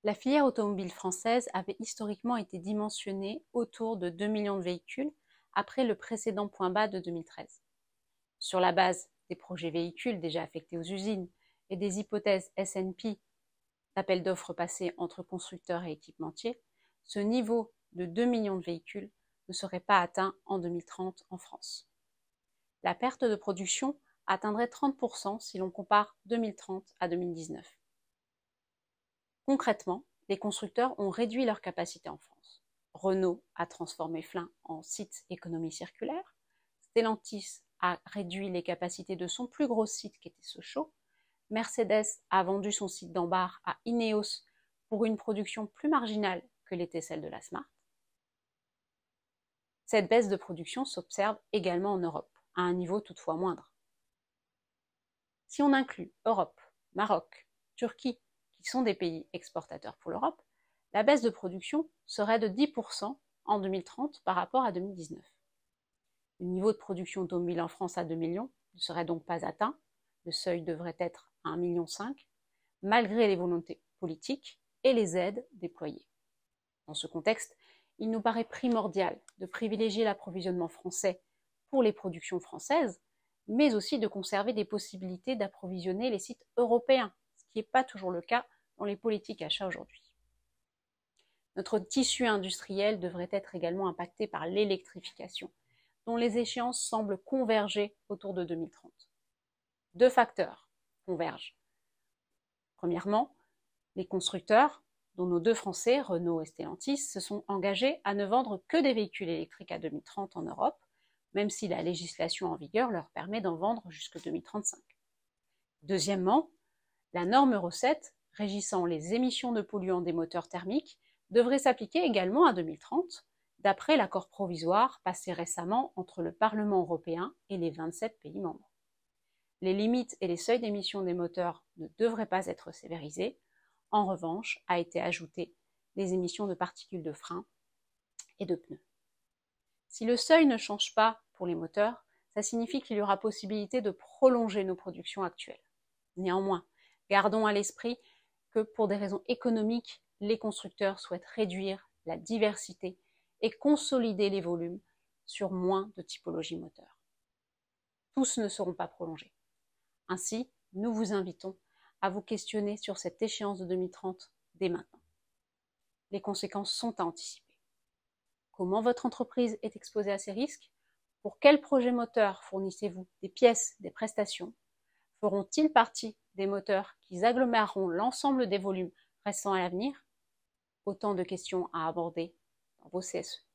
La filière automobile française avait historiquement été dimensionnée autour de 2 millions de véhicules après le précédent point bas de 2013. Sur la base des projets véhicules déjà affectés aux usines et des hypothèses S&P d'appels d'offres passés entre constructeurs et équipementiers, ce niveau de 2 millions de véhicules ne serait pas atteint en 2030 en France. La perte de production atteindrait 30% si l'on compare 2030 à 2019. Concrètement, les constructeurs ont réduit leur capacité en France. Renault a transformé Flins en site économie circulaire. Stellantis a réduit les capacités de son plus gros site qui était Sochaux. Mercedes a vendu son site d'Ambar à Ineos pour une production plus marginale que l'était celle de la Smart. Cette baisse de production s'observe également en Europe, à un niveau toutefois moindre. Si on inclut Europe, Maroc, Turquie, qui sont des pays exportateurs pour l'Europe, la baisse de production serait de 10% en 2030 par rapport à 2019. Le niveau de production automobile en France à 2 millions ne serait donc pas atteint, le seuil devrait être à 1,5 million, malgré les volontés politiques et les aides déployées. Dans ce contexte, il nous paraît primordial de privilégier l'approvisionnement français pour les productions françaises, mais aussi de conserver des possibilités d'approvisionner les sites européens, ce qui n'est pas toujours le cas dans les politiques achats aujourd'hui. Notre tissu industriel devrait être également impacté par l'électrification, dont les échéances semblent converger autour de 2030. Deux facteurs convergent. Premièrement, les constructeurs, dont nos deux Français, Renault et Stellantis, se sont engagés à ne vendre que des véhicules électriques à 2030 en Europe, même si la législation en vigueur leur permet d'en vendre jusqu'en 2035. Deuxièmement, la norme Euro 7, régissant les émissions de polluants des moteurs thermiques, devrait s'appliquer également à 2030, d'après l'accord provisoire passé récemment entre le Parlement européen et les 27 pays membres. Les limites et les seuils d'émission des moteurs ne devraient pas être sévérisés. En revanche, a été ajouté les émissions de particules de frein et de pneus. Si le seuil ne change pas pour les moteurs, ça signifie qu'il y aura possibilité de prolonger nos productions actuelles. Néanmoins, gardons à l'esprit que pour des raisons économiques, les constructeurs souhaitent réduire la diversité et consolider les volumes sur moins de typologies moteurs. Tous ne seront pas prolongés. Ainsi, nous vous invitons à vous questionner sur cette échéance de 2030 dès maintenant. Les conséquences sont à anticiper. Comment votre entreprise est exposée à ces risques? Pour quel projet moteur fournissez-vous des pièces, des prestations? Feront-ils partie des moteurs qui aggloméreront l'ensemble des volumes restant à l'avenir? Autant de questions à aborder dans vos CSE.